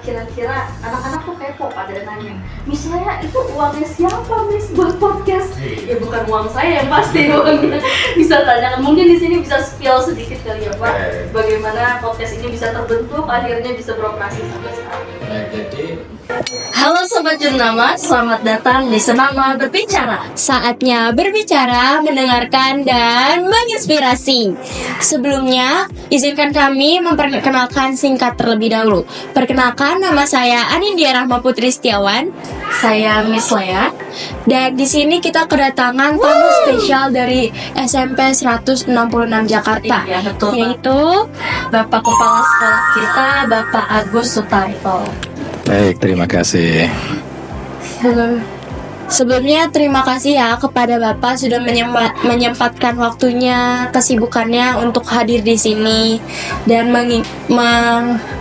kira-kira anak-anak tuh kepo pada nanya, Miss Lea itu uangnya siapa Miss buat podcast? Ya bukan uang saya yang pasti uangnya. Bisa tanyakan, mungkin di sini bisa spill sedikit kali ya Pak, bagaimana podcast ini bisa terbentuk, akhirnya bisa beroperasi sampai sekarang. Halo Sobat Jurnama, selamat datang di Senama Berbicara. Saatnya berbicara, mendengarkan, dan menginspirasi. Sebelumnya, izinkan kami memperkenalkan singkat terlebih dahulu. Perkenalkan, nama saya Anindya Rahma Putri Setiawan. Saya Miss Lea. Dan di sini kita kedatangan tamu spesial dari SMP 166 Jakarta. Iya, betul. Yaitu Bapak Kepala Sekolah kita, Bapak Agus Sutarto. Baik, terima kasih. Sebelumnya terima kasih ya kepada Bapak sudah menyempatkan waktunya, kesibukannya untuk hadir di sini dan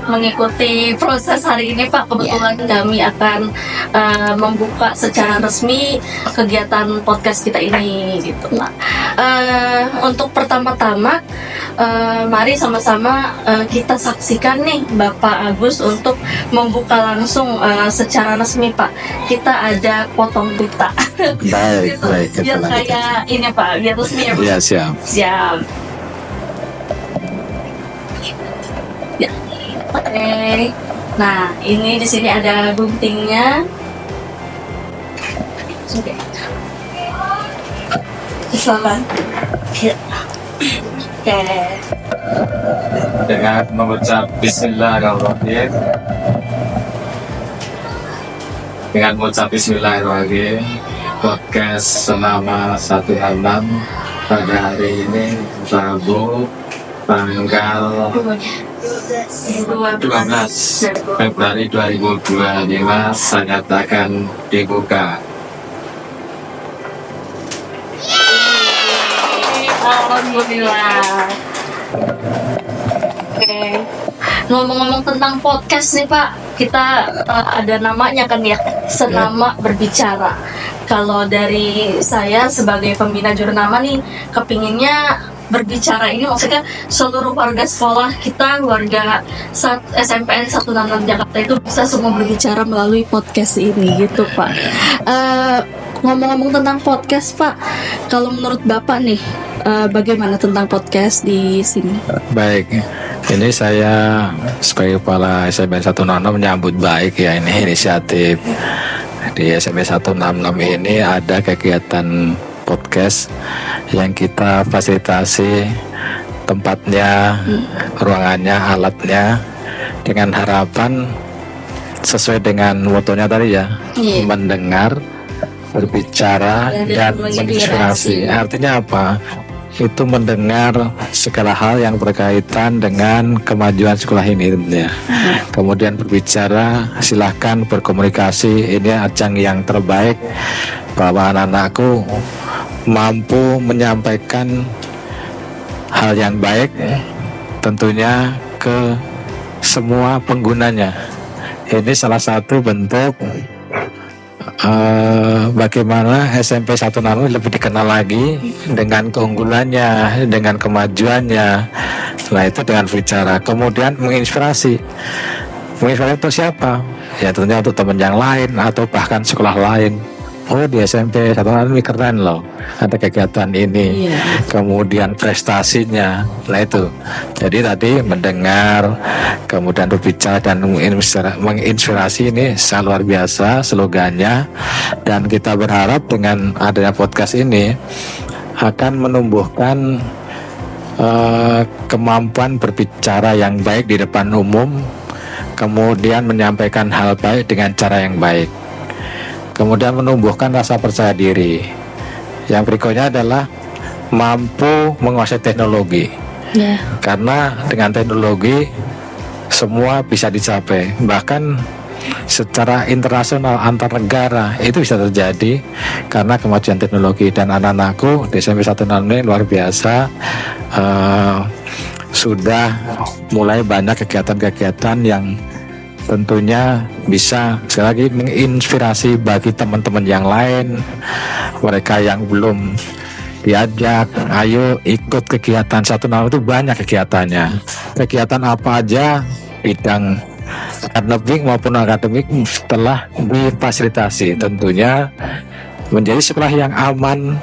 mengikuti proses hari ini Pak. Kebetulan kami akan membuka secara resmi kegiatan podcast kita ini gitu Pak. Untuk pertama-tama mari sama-sama kita saksikan nih Bapak Agus untuk membuka langsung secara resmi Pak. Kita ada potong berita. Baik, gitu. baik. Biar kayak ini Pak, biar resmi ya Pak. Ya, siap. Siap. Ya. Oke. Nah, ini di sini ada guntingnya. Oke. Silakan. Ya. Oke. Dengan mengucap Bismillahirrahmanirrahim. Dengan mengucap Bismillahirrahmanirrahim, podcast Senama 166 pada hari ini Rabu tanggal 12 Februari 2025 saya nyatakan dibuka. Alhamdulillah. Oke. Ngomong-ngomong tentang podcast nih Pak, kita ada namanya kan ya, Senama Berbicara. Kalau dari saya sebagai pembina Jurnama nih, kepinginnya berbicara ini maksudnya seluruh warga sekolah kita, warga SMPN 166 Jakarta itu bisa semua berbicara melalui podcast ini gitu Pak. Ngomong-ngomong tentang podcast Pak, kalau menurut Bapak nih, bagaimana tentang podcast di sini? Baik, ini saya sebagai kepala SMP 166 menyambut baik ya ini inisiatif di SMP 166 ini ada kegiatan podcast yang kita fasilitasi tempatnya, ruangannya, alatnya dengan harapan sesuai dengan motonya tadi ya, mendengar, berbicara, dan menginspirasi. Artinya apa? Itu mendengar segala hal yang berkaitan dengan kemajuan sekolah ini tentunya. Kemudian berbicara, silahkan berkomunikasi. Ini ajang yang terbaik bahwa anak-anakku mampu menyampaikan hal yang baik tentunya ke semua penggunanya. Ini salah satu bentuk bagaimana SMP 166 lebih dikenal lagi dengan keunggulannya, dengan kemajuannya. Setelah itu dengan bicara, kemudian menginspirasi. Menginspirasi untuk siapa? Ya tentunya untuk teman yang lain atau bahkan sekolah lain. Oh di SMP 166 ini keren loh, ada kegiatan ini, kemudian prestasinya. Nah itu, jadi tadi mendengar, kemudian berbicara dan menginspirasi ini sangat luar biasa slogannya. Dan kita berharap dengan adanya podcast ini akan menumbuhkan kemampuan berbicara yang baik di depan umum, kemudian menyampaikan hal baik dengan cara yang baik, kemudian menumbuhkan rasa percaya diri. Yang berikutnya adalah mampu menguasai teknologi. Karena dengan teknologi semua bisa dicapai. Bahkan secara internasional antar negara itu bisa terjadi karena kemajuan teknologi. Dan anak-anakku di SMP 166 ini luar biasa, sudah mulai banyak kegiatan-kegiatan yang tentunya bisa sekali lagi menginspirasi bagi teman-teman yang lain, mereka yang belum diajak, ayo ikut kegiatan 166 itu banyak kegiatannya. Kegiatan apa aja, bidang akademik maupun akademik telah difasilitasi, tentunya menjadi sekolah yang aman,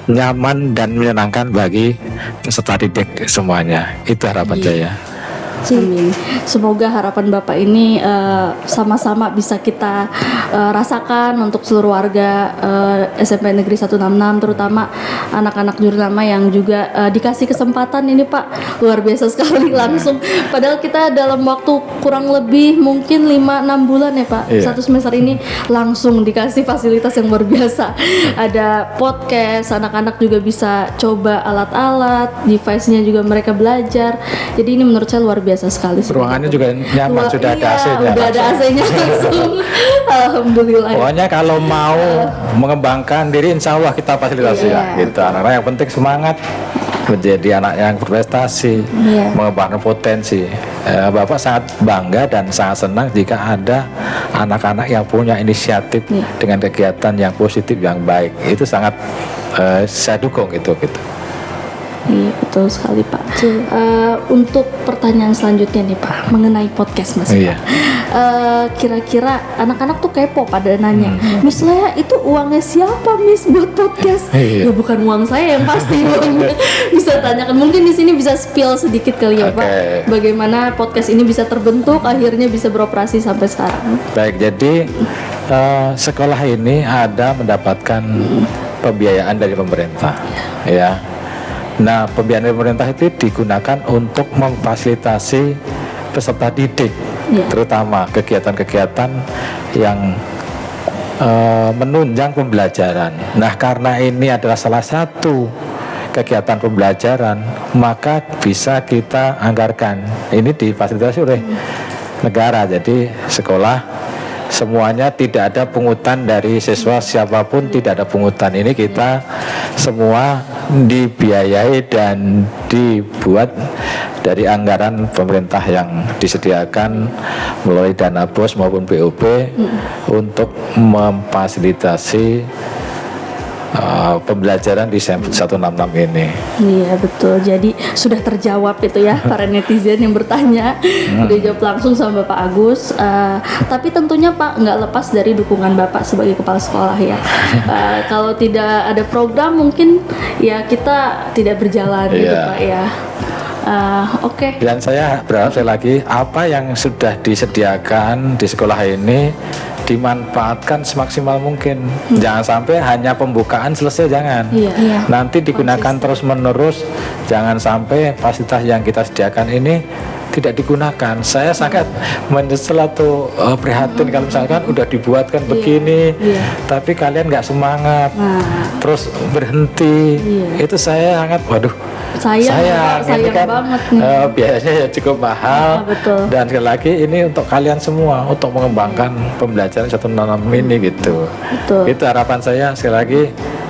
nyaman dan menyenangkan bagi peserta didik semuanya. Itu harapan saya. Amin. Semoga harapan Bapak ini sama-sama bisa kita rasakan untuk seluruh warga SMP Negeri 166, terutama anak-anak jurnama yang juga dikasih kesempatan ini Pak, luar biasa sekali langsung. Padahal kita dalam waktu kurang lebih mungkin 5-6 bulan ya Pak, Iya. satu semester ini langsung dikasih fasilitas yang luar biasa. Ada podcast, anak-anak juga bisa coba alat-alat, device-nya juga mereka belajar. Jadi ini menurut saya luar biasa sekali. Ruangannya juga nyaman, sudah ada iya, AC-nya. udah ada AC-nya langsung. Alhamdulillah. Pokoknya kalau mau mengembangkan diri, insya Allah kita fasilitasi Iya. ya. Gitu. Anak-anak yang penting semangat menjadi anak yang berprestasi, Iya. mengembangkan potensi. Bapak sangat bangga dan sangat senang jika ada anak-anak yang punya inisiatif dengan kegiatan yang positif, yang baik. Itu sangat saya dukung itu. Gitu. Iya betul sekali Pak. Untuk pertanyaan selanjutnya nih Pak mengenai podcast Mas. Iya. Kira-kira anak-anak tuh kepo pada nanya, Miss Lea itu uangnya siapa Miss buat podcast? Iya. Ya bukan uang saya yang pasti uangnya. Bisa tanyakan, mungkin di sini bisa spill sedikit kali ya Pak. Oke. Bagaimana podcast ini bisa terbentuk akhirnya bisa beroperasi sampai sekarang. Baik, jadi sekolah ini ada mendapatkan pembiayaan dari pemerintah, ya. Nah, pembiayaan dari pemerintah itu digunakan untuk memfasilitasi peserta didik, Iya. terutama kegiatan-kegiatan yang menunjang pembelajaran. Nah, karena ini adalah salah satu kegiatan pembelajaran, maka bisa kita anggarkan. Ini difasilitasi oleh negara, jadi sekolah semuanya tidak ada pungutan dari siswa siapapun, tidak ada pungutan. Ini kita semua dibiayai dan dibuat dari anggaran pemerintah yang disediakan melalui dana BOS maupun BOP untuk memfasilitasi pembelajaran di SMP 166 ini. Iya betul, jadi sudah terjawab itu ya para netizen yang bertanya, udah jawab langsung sama Bapak Agus. Tapi tentunya Pak nggak lepas dari dukungan Bapak sebagai kepala sekolah ya. Kalau tidak ada program mungkin ya kita tidak berjalan gitu Iya. Pak ya. Oke. Dan saya berharap sekali lagi apa yang sudah disediakan di sekolah ini dimanfaatkan semaksimal mungkin. Jangan sampai hanya pembukaan selesai, jangan. Iya. Nanti digunakan terus menerus. Jangan sampai fasilitas yang kita sediakan ini tidak digunakan. Saya sangat menyesal atau prihatin kalau misalkan udah dibuatkan begini, tapi kalian nggak semangat, terus berhenti. Itu saya sangat, waduh. Sayang ini kan banget nih. biayanya ya cukup mahal. Betul. Dan sekali lagi ini untuk kalian semua, untuk mengembangkan pembelajaran 166 ini gitu. Betul. Itu harapan saya. Sekali lagi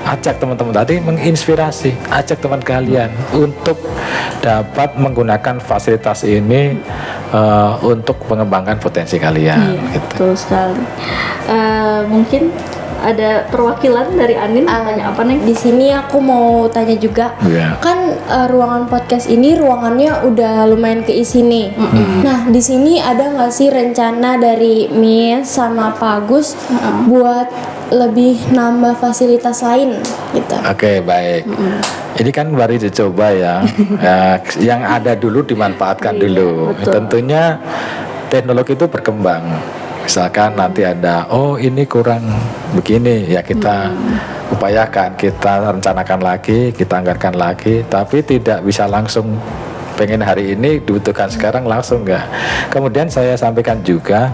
ajak teman-teman tadi, menginspirasi, ajak teman kalian untuk dapat menggunakan fasilitas ini untuk mengembangkan potensi kalian. Iya, Gitu. betul sekali. Mungkin ada perwakilan dari Anin tanya apa nih? Di sini aku mau tanya juga, Iya. kan ruangan podcast ini ruangannya udah lumayan keisi nih. Nah di sini ada nggak sih rencana dari Miss sama Pak Agus buat lebih nambah fasilitas lain gitu? Oke, baik. Ini kan baru dicoba ya. Yang ada dulu dimanfaatkan dulu. betul. Tentunya teknologi itu berkembang. Misalkan nanti ada, oh ini kurang begini, ya kita upayakan, kita rencanakan lagi, kita anggarkan lagi, tapi tidak bisa langsung pengen hari ini dibutuhkan sekarang langsung enggak. Kemudian saya sampaikan juga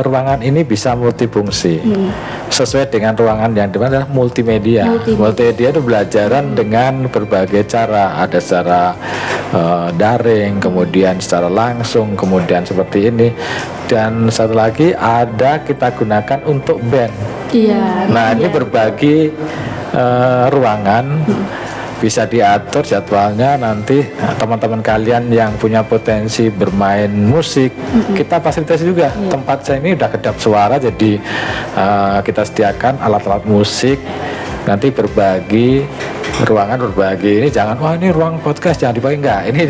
ruangan ini bisa multifungsi sesuai dengan ruangan yang dimana adalah multimedia. Multimedia itu belajaran dengan berbagai cara, ada secara daring, kemudian secara langsung, kemudian seperti ini, dan satu lagi ada kita gunakan untuk band. Iya. Nah ini berbagi ruangan. Bisa diatur jadwalnya nanti teman-teman kalian yang punya potensi bermain musik, kita fasilitasi juga. Tempat saya ini udah kedap suara, jadi kita sediakan alat-alat musik, nanti berbagi ruangan berbagi. Ini jangan, wah ini ruang podcast jangan dipakai, enggak. Ini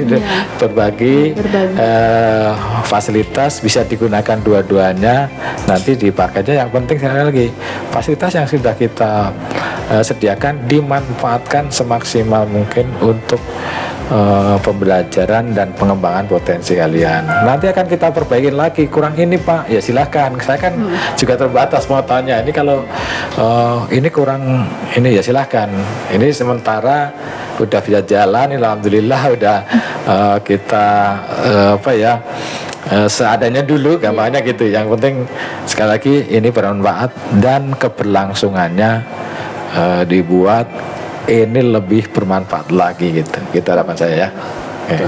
berbagi, fasilitas bisa digunakan dua-duanya. Nanti dipakai aja. Yang penting sekali lagi fasilitas yang sudah kita sediakan dimanfaatkan semaksimal mungkin untuk pembelajaran dan pengembangan potensi kalian. Nanti akan kita perbaikin lagi, kurang ini Pak, ya silahkan. Saya kan juga terbatas mau tanya. Ini kalau ini kurang ini ya silahkan. Ini sementara udah bisa jalan, alhamdulillah udah kita seadanya dulu, gampangnya gitu. Yang penting sekali lagi ini bermanfaat dan keberlangsungannya dibuat ini lebih bermanfaat lagi gitu. Gitu harapan saya ya. Okay.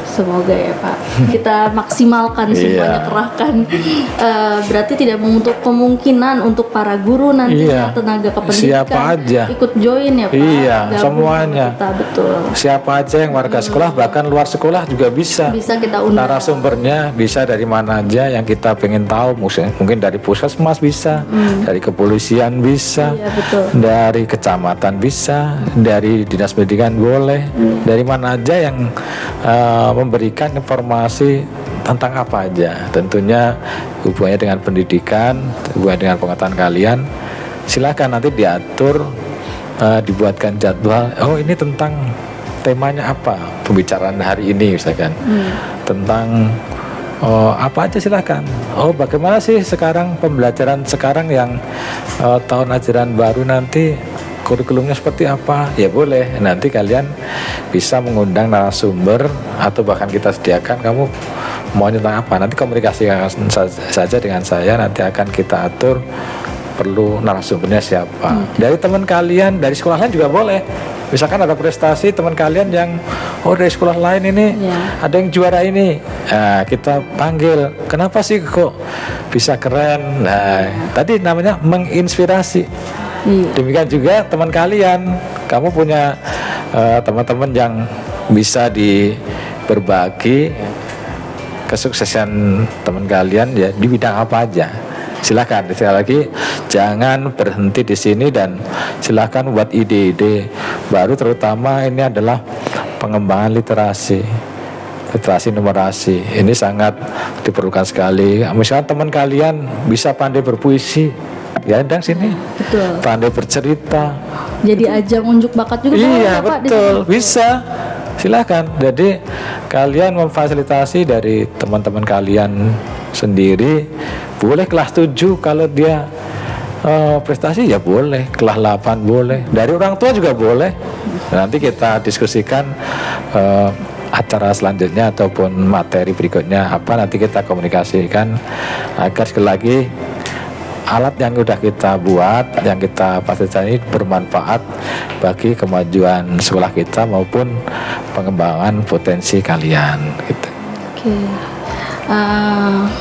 Semoga ya Pak, kita maksimalkan semuanya, kerahkan. Berarti tidak menutup kemungkinan untuk para guru nantinya, tenaga kependidikan siapa aja ikut join ya Pak. Iya, gabung semuanya. kita, betul. Siapa aja yang warga sekolah, bahkan luar sekolah juga bisa. Bisa kita undang. Narasumbernya bisa dari mana aja yang kita pengen tahu. Mungkin dari puskesmas bisa, dari kepolisian bisa, Iya, betul. dari kecamatan bisa, dari dinas pendidikan boleh, dari mana aja yang memberikan informasi tentang apa aja. Tentunya hubungannya dengan pendidikan, hubungannya dengan pengetahuan kalian. Silakan nanti diatur, dibuatkan jadwal. Oh ini tentang temanya apa? Pembicaraan hari ini misalkan tentang apa aja silakan. Oh bagaimana sih sekarang pembelajaran sekarang yang tahun ajaran baru nanti kurikulumnya seperti apa? Ya boleh. Nanti kalian bisa mengundang narasumber atau bahkan kita sediakan kamu mau tentang apa. Nanti komunikasikan saja dengan saya. Nanti akan kita atur perlu narasumbernya siapa. Dari teman kalian, dari sekolah lain juga boleh. Misalkan ada prestasi teman kalian yang dari sekolah lain ini ada yang juara ini. Nah, kita panggil. Kenapa sih kok bisa keren? Nah, tadi namanya menginspirasi. Demikian juga teman kalian, kamu punya teman-teman yang bisa berbagi kesuksesan teman kalian ya di bidang apa aja. Silakan, sekali lagi jangan berhenti di sini dan silakan buat ide-ide baru, terutama ini adalah pengembangan literasi numerasi. Ini sangat diperlukan sekali. Misalnya teman kalian bisa pandai berpuisi, ya undang sini. Betul. Pandai bercerita. Jadi ajang unjuk bakat juga. Iya Pak, betul, bisa. Silakan. Jadi kalian memfasilitasi dari teman-teman kalian sendiri. Boleh kelas 7 kalau dia prestasi ya boleh, kelas 8 boleh. Dari orang tua juga boleh. Nanti kita diskusikan acara selanjutnya ataupun materi berikutnya apa, nanti kita komunikasikan agar sekali lagi alat yang sudah kita buat, yang kita fasilitasi bermanfaat bagi kemajuan sekolah kita maupun pengembangan potensi kalian gitu. Oke.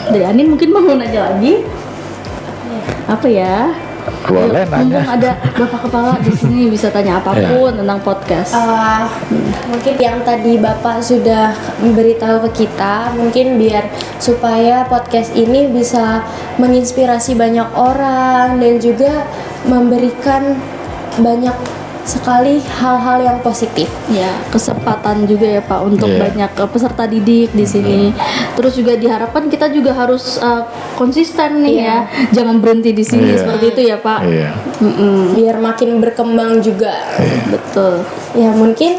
Dari Anin mungkin mau nanya lagi. Apa ya? Boleh nanya. Mumpung ada Bapak Kepala di sini bisa tanya apapun tentang podcast. Mungkin yang tadi Bapak sudah memberitahu ke kita, mungkin biar supaya podcast ini bisa menginspirasi banyak orang dan juga memberikan banyak sekali hal-hal yang positif. Ya, kesempatan juga ya Pak untuk banyak peserta didik di sini. Terus juga diharapkan kita juga harus konsisten nih ya. Jangan berhenti di sini seperti itu ya Pak. Biar makin berkembang juga. Betul. Ya mungkin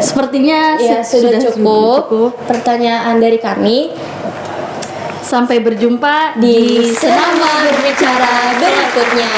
sepertinya ya sudah cukup pertanyaan dari kami. Sampai berjumpa Di Senama Berbicara berikutnya.